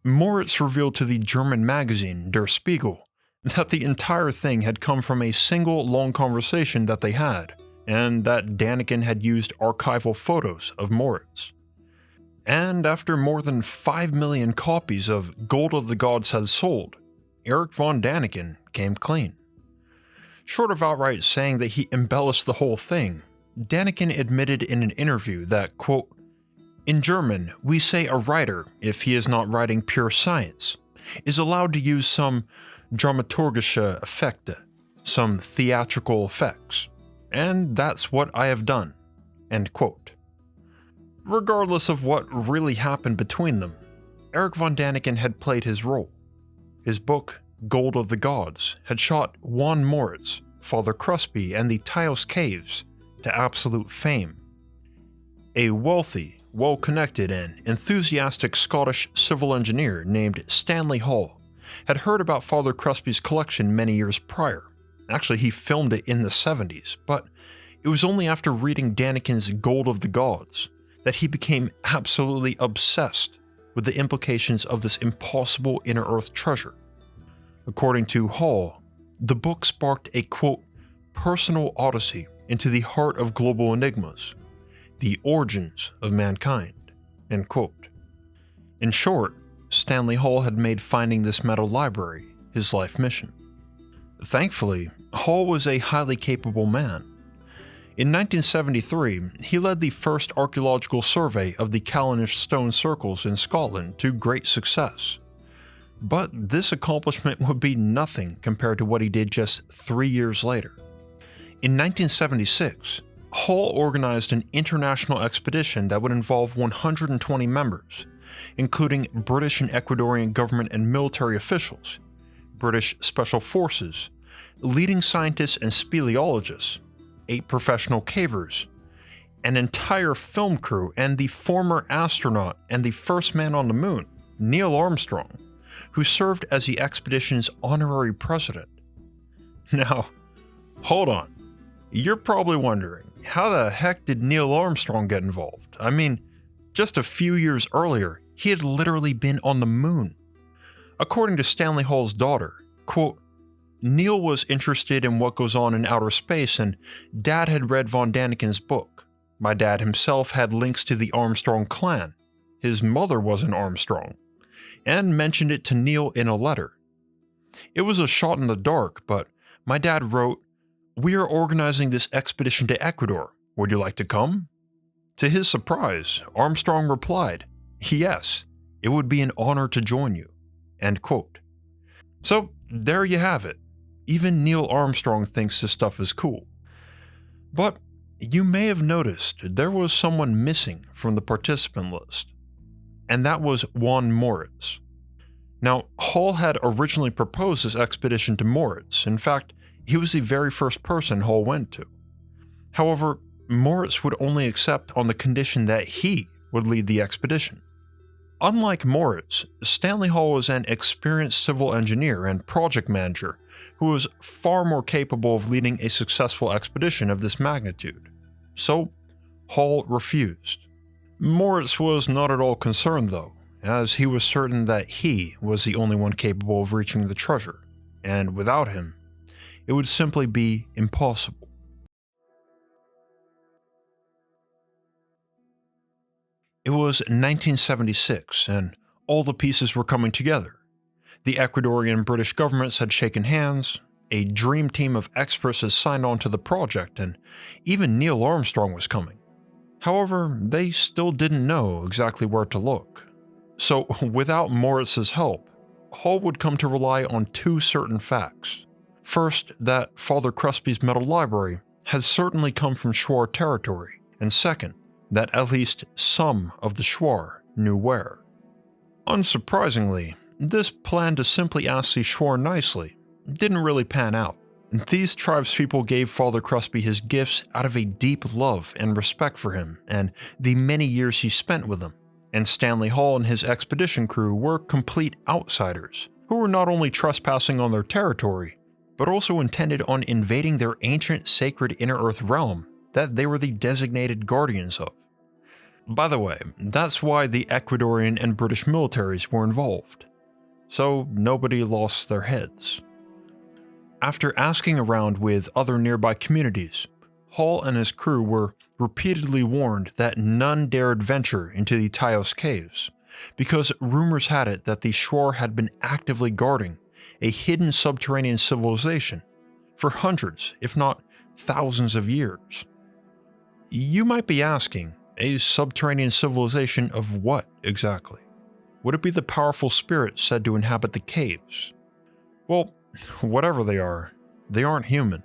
Moritz revealed to the German magazine Der Spiegel that the entire thing had come from a single long conversation that they had, and that Daniken had used archival photos of Moritz. And after more than 5 million copies of Gold of the Gods had sold, Erich von Daniken came clean. Short of outright saying that he embellished the whole thing, Daniken admitted in an interview that, quote, "In German, we say a writer, if he is not writing pure science, is allowed to use some dramaturgische Effekte, some theatrical effects, and that's what I have done," end quote. Regardless of what really happened between them, Erich von Daniken had played his role. His book, Gold of the Gods, had shot Juan Moritz, Father Crespi, and the Tayos Caves to absolute fame. A wealthy, well-connected, and enthusiastic Scottish civil engineer named Stanley Hall had heard about Father Crespi's collection many years prior. Actually, he filmed it in the 70s, but it was only after reading Daniken's Gold of the Gods that he became absolutely obsessed with the implications of this impossible inner-earth treasure. According to Hall, the book sparked a, quote, personal odyssey into the heart of global enigmas, the origins of mankind, end quote. In short, Stanley Hall had made finding this metal library his life mission. Thankfully, Hall was a highly capable man. In 1973, he led the first archaeological survey of the Callanish stone circles in Scotland to great success. But this accomplishment would be nothing compared to what he did just 3 years later. In 1976, Hall organized an international expedition that would involve 120 members, including British and Ecuadorian government and military officials, British special forces, leading scientists and speleologists, 8 professional cavers, an entire film crew, and the former astronaut and the first man on the moon, Neil Armstrong, who served as the expedition's honorary president. Now, hold on. You're probably wondering, how the heck did Neil Armstrong get involved? I mean, just a few years earlier, he had literally been on the moon. According to Stanley Hall's daughter, quote, "Neil was interested in what goes on in outer space, and Dad had read von Daniken's book. My dad himself had links to the Armstrong clan. His mother was an Armstrong, and mentioned it to Neil in a letter. It was a shot in the dark, but my dad wrote, 'We are organizing this expedition to Ecuador. Would you like to come?' To his surprise, Armstrong replied, 'Yes, it would be an honor to join you,' end quote. So there you have it. Even Neil Armstrong thinks this stuff is cool. But you may have noticed there was someone missing from the participant list, and that was Juan Moritz. Now, Hall had originally proposed this expedition to Moritz. In fact, he was the very first person Hall went to. However, Moritz would only accept on the condition that he would lead the expedition. Unlike Moritz, Stanley Hall was an experienced civil engineer and project manager who was far more capable of leading a successful expedition of this magnitude. So, Hall refused. Moritz was not at all concerned though, as he was certain that he was the only one capable of reaching the treasure, and without him, it would simply be impossible. It was 1976, and all the pieces were coming together. The Ecuadorian and British governments had shaken hands, a dream team of experts had signed on to the project, and even Neil Armstrong was coming. However, they still didn't know exactly where to look. So, without Moritz's help, Hall would come to rely on two certain facts. First, that Father Crespi's metal library has certainly come from Shuar territory, and second, that at least some of the Shuar knew where. Unsurprisingly, this plan to simply ask the Shuar nicely didn't really pan out. These tribespeople gave Father Crespi his gifts out of a deep love and respect for him and the many years he spent with them, and Stanley Hall and his expedition crew were complete outsiders who were not only trespassing on their territory, but also intended on invading their ancient sacred inner earth realm that they were the designated guardians of. By the way, that's why the Ecuadorian and British militaries were involved, so nobody lost their heads. After asking around with other nearby communities, Hall and his crew were repeatedly warned that none dared venture into the Tayos Caves, because rumors had it that the Shuar had been actively guarding a hidden subterranean civilization for hundreds, if not thousands of years. You might be asking, a subterranean civilization of what exactly? Would it be the powerful spirits said to inhabit the caves? Well, whatever they aren't human.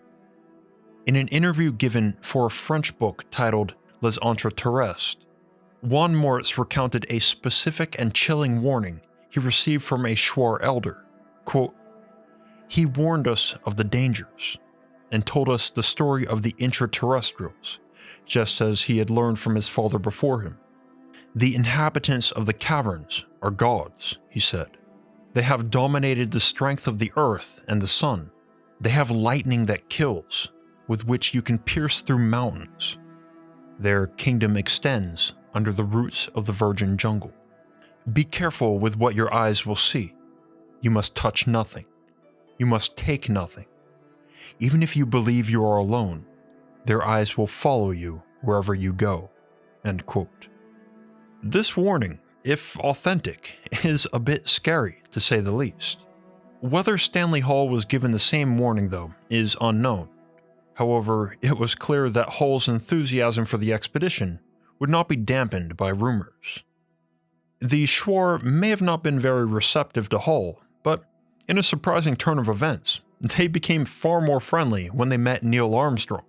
In an interview given for a French book titled Les Extraterrestres, Juan Moritz recounted a specific and chilling warning he received from a Shuar elder. Quote, "He warned us of the dangers and told us the story of the intraterrestrials, just as he had learned from his father before him. The inhabitants of the caverns are gods," he said. "They have dominated the strength of the earth and the sun. They have lightning that kills, with which you can pierce through mountains. Their kingdom extends under the roots of the virgin jungle. Be careful with what your eyes will see. You must touch nothing. You must take nothing. Even if you believe you are alone, their eyes will follow you wherever you go." End quote. This warning, if authentic, is a bit scary to say the least. Whether Stanley Hall was given the same warning, though, is unknown. However, it was clear that Hall's enthusiasm for the expedition would not be dampened by rumors. The Shuar may have not been very receptive to Hall, but in a surprising turn of events, they became far more friendly when they met Neil Armstrong.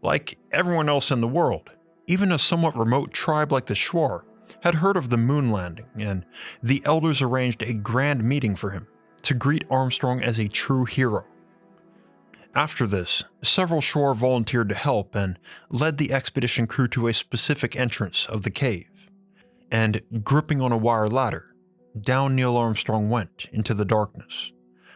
Like everyone else in the world, even a somewhat remote tribe like the Shuar had heard of the moon landing, and the elders arranged a grand meeting for him to greet Armstrong as a true hero. After this, several Shuar volunteered to help and led the expedition crew to a specific entrance of the cave. And gripping on a wire ladder, down Neil Armstrong went into the darkness,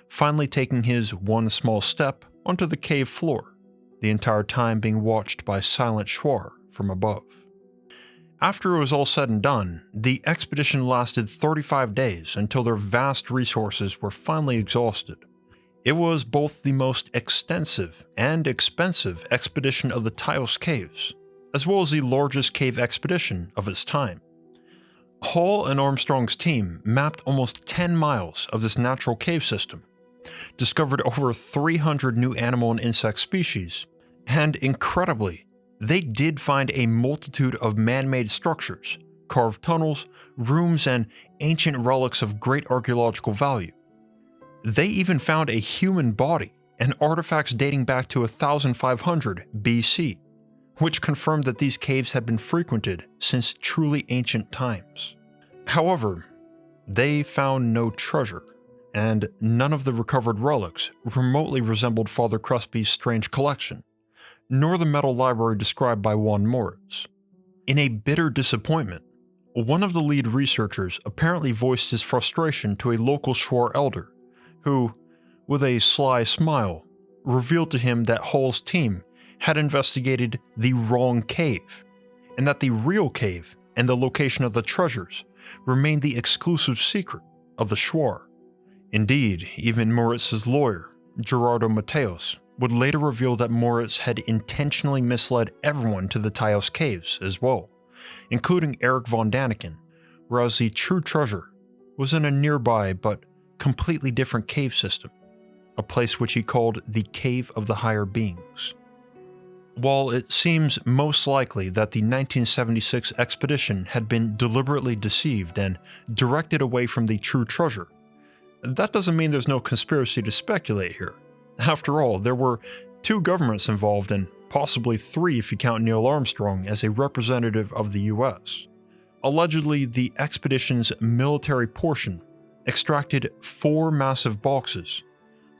finally taking his one small step onto the cave floor, the entire time being watched by silent Shuar from above. After it was all said and done, the expedition lasted 35 days until their vast resources were finally exhausted. It was both the most extensive and expensive expedition of the Tayos Caves, as well as the largest cave expedition of its time. Hall and Armstrong's team mapped almost 10 miles of this natural cave system, discovered over 300 new animal and insect species, and incredibly, they did find a multitude of man-made structures, carved tunnels, rooms, and ancient relics of great archaeological value. They even found a human body and artifacts dating back to 1500 BC, which confirmed that these caves had been frequented since truly ancient times. However, they found no treasure, and none of the recovered relics remotely resembled Father Crespi's strange collection, nor the metal library described by Juan Moritz. In a bitter disappointment, one of the lead researchers apparently voiced his frustration to a local Shuar elder, who, with a sly smile, revealed to him that Hall's team had investigated the wrong cave, and that the real cave and the location of the treasures remained the exclusive secret of the Shuar. Indeed, even Moritz's lawyer, Gerardo Mateos, would later reveal that Moritz had intentionally misled everyone to the Tayos Caves as well, including Eric von Daniken, whereas the true treasure was in a nearby but completely different cave system, a place which he called the Cave of the Higher Beings. While it seems most likely that the 1976 expedition had been deliberately deceived and directed away from the true treasure, that doesn't mean there's no conspiracy to speculate here. After all, there were two governments involved, and possibly three if you count Neil Armstrong as a representative of the US. Allegedly, the expedition's military portion extracted 4 massive boxes,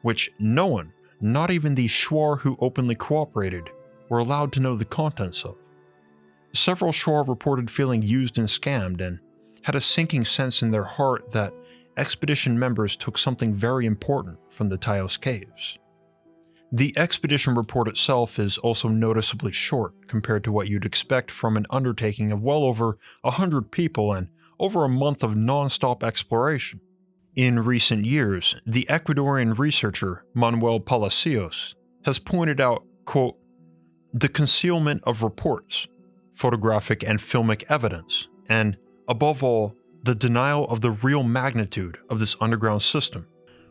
which no one, not even the Shuar who openly cooperated, were allowed to know the contents of. Several Shuar reported feeling used and scammed and had a sinking sense in their heart that expedition members took something very important from the Tayos Caves. The expedition report itself is also noticeably short compared to what you'd expect from an undertaking of well over 100 people and over a month of non-stop exploration. In recent years, the Ecuadorian researcher Manuel Palacios has pointed out, quote, the concealment of reports, photographic and filmic evidence, and, above all, the denial of the real magnitude of this underground system,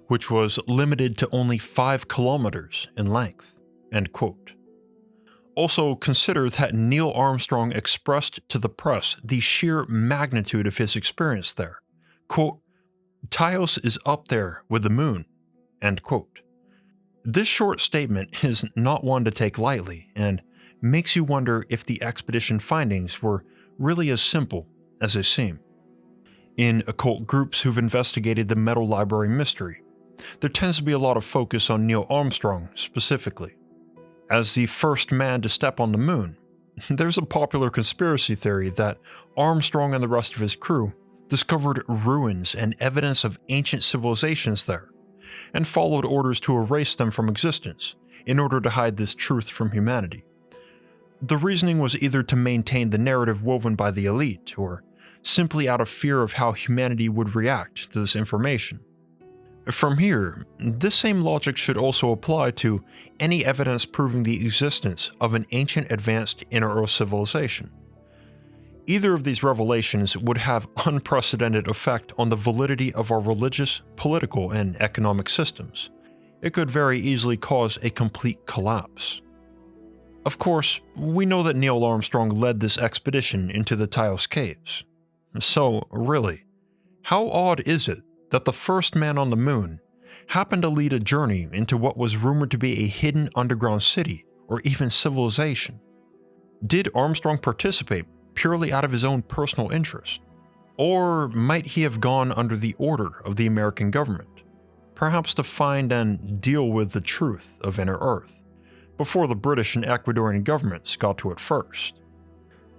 which was limited to only 5 kilometers in length, end quote. Also, consider that Neil Armstrong expressed to the press the sheer magnitude of his experience there. Quote, Tayos is up there with the moon, end quote. This short statement is not one to take lightly and makes you wonder if the expedition findings were really as simple as they seem. In occult groups who've investigated the metal library mystery, there tends to be a lot of focus on Neil Armstrong specifically. As the first man to step on the moon, there's a popular conspiracy theory that Armstrong and the rest of his crew discovered ruins and evidence of ancient civilizations there, and followed orders to erase them from existence in order to hide this truth from humanity. The reasoning was either to maintain the narrative woven by the elite, or simply out of fear of how humanity would react to this information. From here, this same logic should also apply to any evidence proving the existence of an ancient advanced inner-Earth civilization. Either of these revelations would have unprecedented effect on the validity of our religious, political, and economic systems. It could very easily cause a complete collapse. Of course, we know that Neil Armstrong led this expedition into the Tayos Caves. So, really, how odd is it that the first man on the moon happened to lead a journey into what was rumored to be a hidden underground city or even civilization? Did Armstrong participate purely out of his own personal interest? Or might he have gone under the order of the American government, perhaps to find and deal with the truth of inner Earth, before the British and Ecuadorian governments got to it first?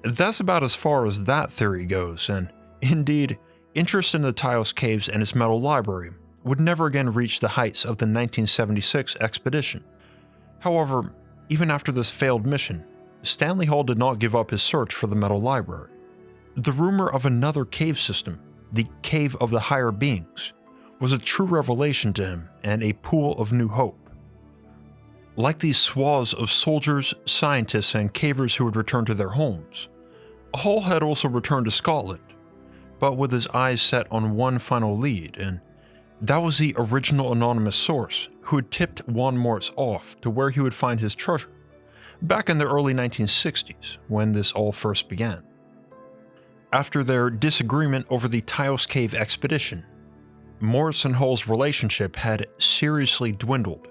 That's about as far as that theory goes, and indeed, interest in the Tayos Caves and its metal library would never again reach the heights of the 1976 expedition. However, even after this failed mission, Stanley Hall did not give up his search for the metal library. The rumor of another cave system, the Cave of the Higher Beings, was a true revelation to him and a pool of new hope. Like these swaths of soldiers, scientists, and cavers who had returned to their homes, Hall had also returned to Scotland, but with his eyes set on one final lead, and that was the original anonymous source who had tipped Juan Moritz off to where he would find his treasure, back in the early 1960s when this all first began. After their disagreement over the Tayos Cave expedition, Moritz and Hall's relationship had seriously dwindled,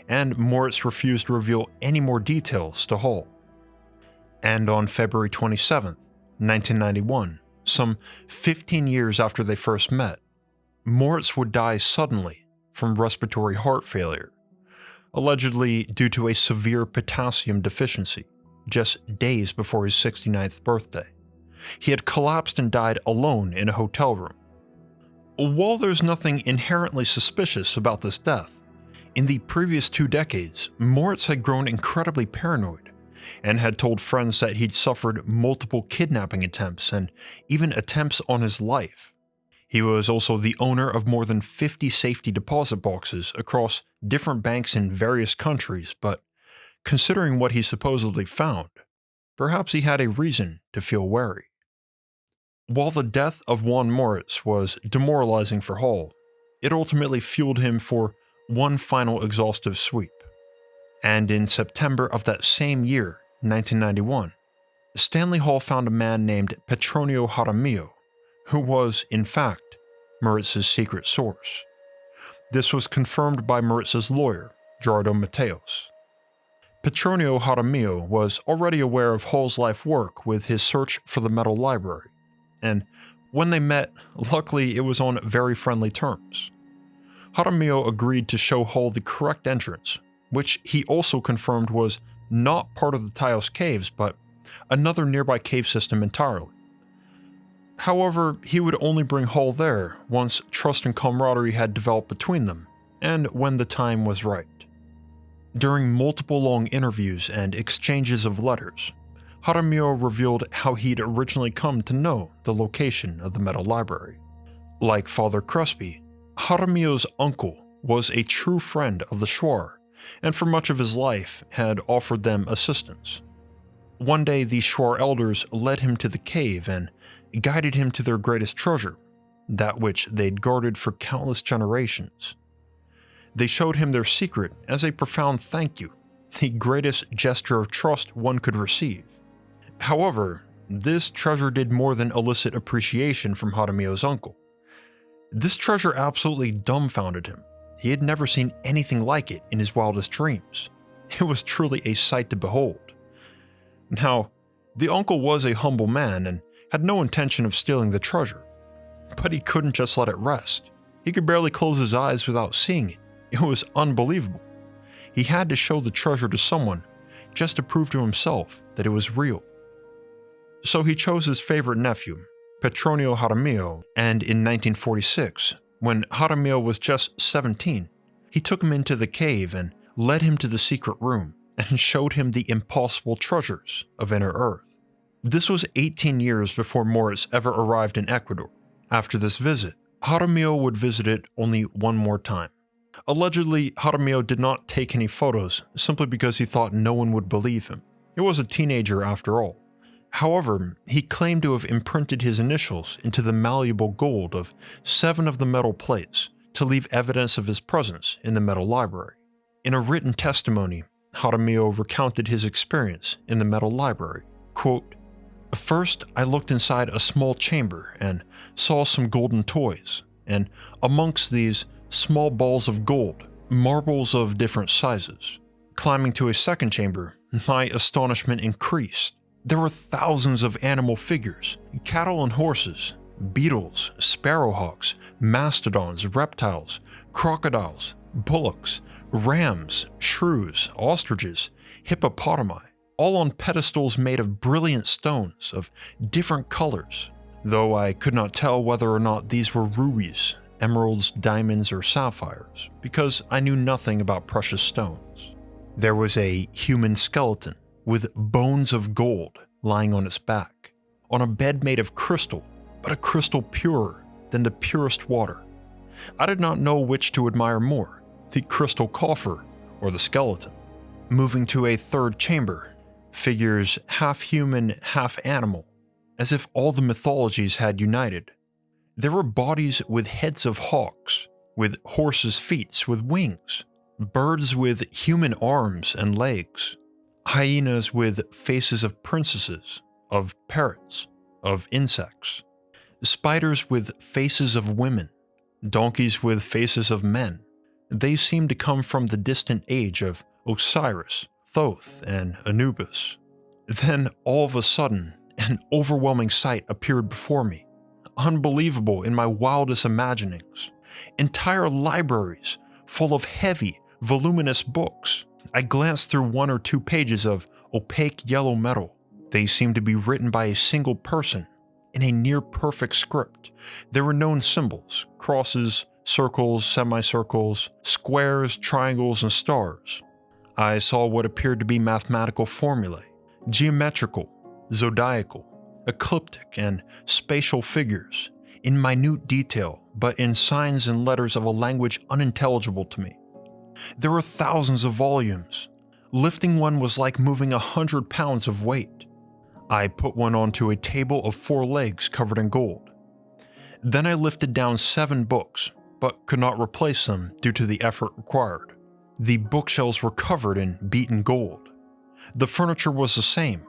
and Moritz refused to reveal any more details to Hall. And on February 27, 1991, some 15 years after they first met, Moritz would die suddenly from respiratory heart failure, allegedly due to a severe potassium deficiency, just days before his 69th birthday. He had collapsed and died alone in a hotel room. While there's nothing inherently suspicious about this death, in the previous 2 decades, Moritz had grown incredibly paranoid and had told friends that he'd suffered multiple kidnapping attempts and even attempts on his life. He was also the owner of more than 50 safety deposit boxes across different banks in various countries, but considering what he supposedly found, perhaps he had a reason to feel wary. While the death of Juan Moritz was demoralizing for Hall, it ultimately fueled him for one final exhaustive sweep. And in September of that same year, 1991, Stanley Hall found a man named Petronio Jaramillo, who was, in fact, Maritz's secret source. This was confirmed by Maritz's lawyer, Gerardo Mateos. Petronio Jaramillo was already aware of Hall's life work with his search for the metal library, and when they met, luckily it was on very friendly terms. Jaramillo agreed to show Hall the correct entrance, which he also confirmed was not part of the Tayos Caves, but another nearby cave system entirely. However, he would only bring Hall there once trust and camaraderie had developed between them, and when the time was right. During multiple long interviews and exchanges of letters, Jaramillo revealed how he'd originally come to know the location of the metal library. Like Father Crespi, Jaramillo's uncle was a true friend of the Shuar, and for much of his life had offered them assistance. One day the Shuar elders led him to the cave and guided him to their greatest treasure, that which they'd guarded for countless generations. They showed him their secret as a profound thank you, the greatest gesture of trust one could receive. However, this treasure did more than elicit appreciation from Jaramillo's uncle. This treasure absolutely dumbfounded him. He had never seen anything like it in his wildest dreams. It was truly a sight to behold. Now, the uncle was a humble man and had no intention of stealing the treasure, but he couldn't just let it rest. He could barely close his eyes without seeing it. It was unbelievable. He had to show the treasure to someone just to prove to himself that it was real. So he chose his favorite nephew, Petronio Jaramillo, and in 1946, when Jaramillo was just 17, he took him into the cave and led him to the secret room and showed him the impossible treasures of Inner Earth. This was 18 years before Moritz ever arrived in Ecuador. After this visit, Jaramillo would visit it only one more time. Allegedly, Jaramillo did not take any photos simply because he thought no one would believe him. He was a teenager after all. However, he claimed to have imprinted his initials into the malleable gold of 7 of the metal plates to leave evidence of his presence in the metal library. In a written testimony, Jaramillo recounted his experience in the metal library. Quote, "First, I looked inside a small chamber and saw some golden toys, and amongst these, small balls of gold, marbles of different sizes. Climbing to a second chamber, my astonishment increased. There were thousands of animal figures, cattle and horses, beetles, sparrowhawks, mastodons, reptiles, crocodiles, bullocks, rams, shrews, ostriches, hippopotami, all on pedestals made of brilliant stones of different colors, though I could not tell whether or not these were rubies, emeralds, diamonds, or sapphires, because I knew nothing about precious stones. There was a human skeleton with bones of gold lying on its back, on a bed made of crystal, but a crystal purer than the purest water. I did not know which to admire more, the crystal coffer or the skeleton. Moving to a third chamber, figures half human, half animal, as if all the mythologies had united. There were bodies with heads of hawks, with horses' feet with wings, birds with human arms and legs, hyenas with faces of princesses, of parrots, of insects, spiders with faces of women, donkeys with faces of men. They seemed to come from the distant age of Osiris, Thoth, and Anubis. Then, all of a sudden, an overwhelming sight appeared before me, unbelievable in my wildest imaginings. Entire libraries full of heavy, voluminous books. I glanced through 1 or 2 pages of opaque yellow metal. They seemed to be written by a single person in a near-perfect script. There were known symbols, crosses, circles, semicircles, squares, triangles, and stars. I saw what appeared to be mathematical formulae, geometrical, zodiacal, ecliptic, and spatial figures, in minute detail, but in signs and letters of a language unintelligible to me. There were thousands of volumes. Lifting one was like moving 100 pounds of weight. I put one onto a table of 4 legs covered in gold. Then I lifted down 7 books, but could not replace them due to the effort required. The bookshelves were covered in beaten gold. The furniture was the same.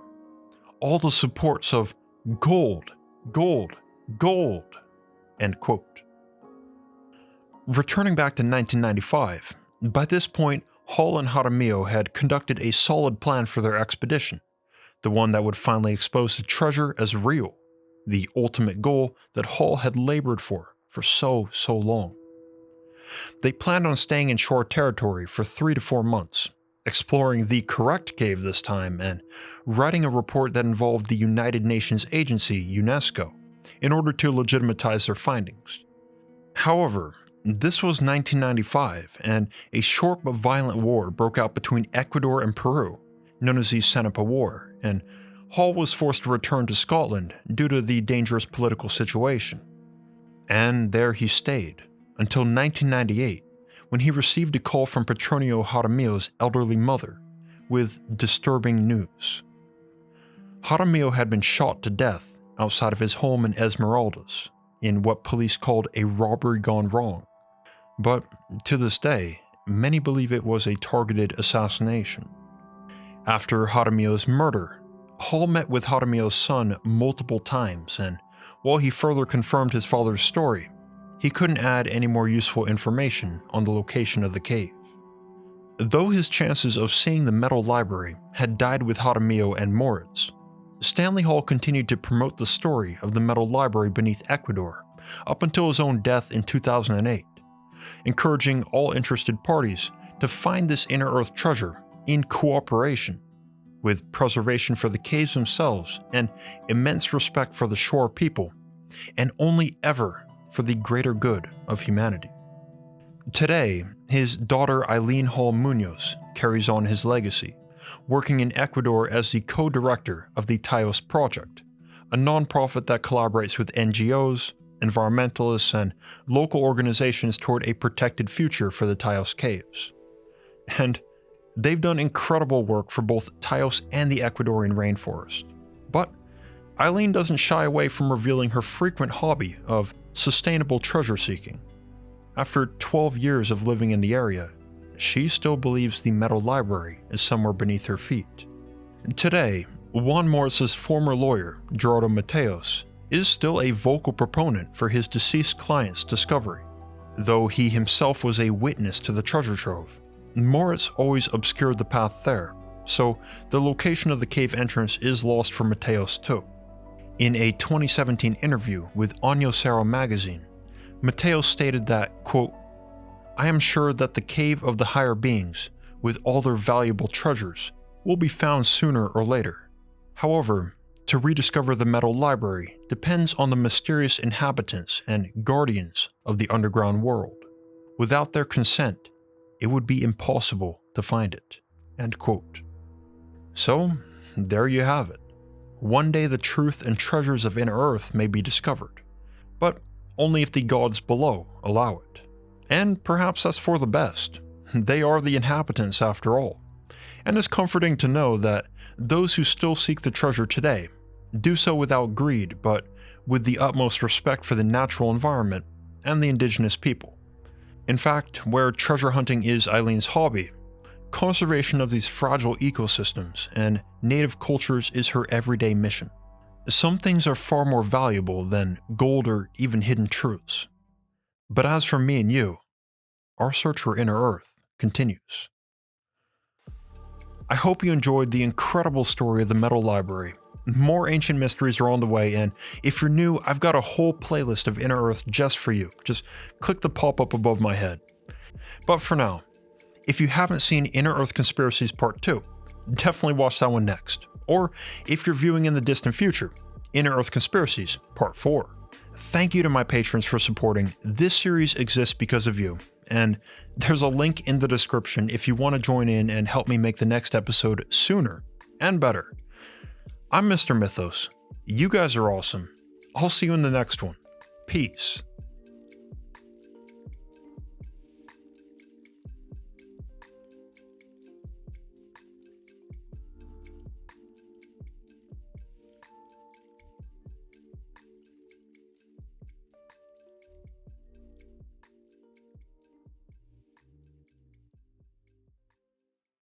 All the supports of gold, gold, gold, end quote. Returning back to 1995, by this point, Hall and Jaramillo had conducted a solid plan for their expedition, the one that would finally expose the treasure as real, the ultimate goal that Hall had labored for so long. They planned on staying in shore territory for 3 to 4 months, exploring the correct cave this time, and writing a report that involved the United Nations agency, UNESCO, in order to legitimatize their findings. However, this was 1995, and a short but violent war broke out between Ecuador and Peru, known as the Cenepa War, and Hall was forced to return to Scotland due to the dangerous political situation. And there he stayed, until 1998, when he received a call from Petronio Jaramillo's elderly mother, with disturbing news. Jaramillo had been shot to death outside of his home in Esmeraldas, in what police called a robbery gone wrong. But to this day, many believe it was a targeted assassination. After Jaramillo's murder, Hall met with Jaramillo's son multiple times, and while he further confirmed his father's story, he couldn't add any more useful information on the location of the cave. Though his chances of seeing the metal library had died with Jaramillo and Moritz, Stanley Hall continued to promote the story of the metal library beneath Ecuador up until his own death in 2008, encouraging all interested parties to find this inner earth treasure in cooperation, with preservation for the caves themselves and immense respect for the shore people, and only ever for the greater good of humanity. Today, his daughter Eileen Hall Munoz carries on his legacy, working in Ecuador as the co-director of the Tayos Project, a non-profit that collaborates with NGOs, environmentalists, and local organizations toward a protected future for the Tayos Caves. And they've done incredible work for both Tayos and the Ecuadorian rainforest. But Eileen doesn't shy away from revealing her frequent hobby of sustainable treasure seeking. After 12 years of living in the area, she still believes the metal library is somewhere beneath her feet. Today, Juan Moritz's former lawyer, Gerardo Mateos, is still a vocal proponent for his deceased client's discovery. Though he himself was a witness to the treasure trove, Moritz always obscured the path there, so the location of the cave entrance is lost for Mateos too. In a 2017 interview with Año Cero magazine, Mateos stated that, quote, "I am sure that the cave of the higher beings, with all their valuable treasures, will be found sooner or later. However, to rediscover the metal library depends on the mysterious inhabitants and guardians of the underground world. Without their consent, it would be impossible to find it." End quote. So, there you have it. One day the truth and treasures of inner earth may be discovered, but only if the gods below allow it. And perhaps that's for the best. They are the inhabitants after all. And it's comforting to know that those who still seek the treasure today do so without greed, but with the utmost respect for the natural environment and the indigenous people. In fact, where treasure hunting is Eileen's hobby, conservation of these fragile ecosystems and native cultures is her everyday mission. Some things are far more valuable than gold or even hidden truths. But as for me and you, our search for inner earth continues. I hope you enjoyed the incredible story of the Metal Library. More ancient mysteries are on the way, and if you're new, I've got a whole playlist of inner earth just for you. Just click the pop-up above my head. But for now, if you haven't seen Inner Earth Conspiracies Part 2, definitely watch that one next. Or if you're viewing in the distant future, Inner Earth Conspiracies Part 4. Thank you to my patrons for supporting. This series exists because of you, and there's a link in the description if you want to join in and help me make the next episode sooner and better. I'm Mr. Mythos. You guys are awesome. I'll see you in the next one. Peace.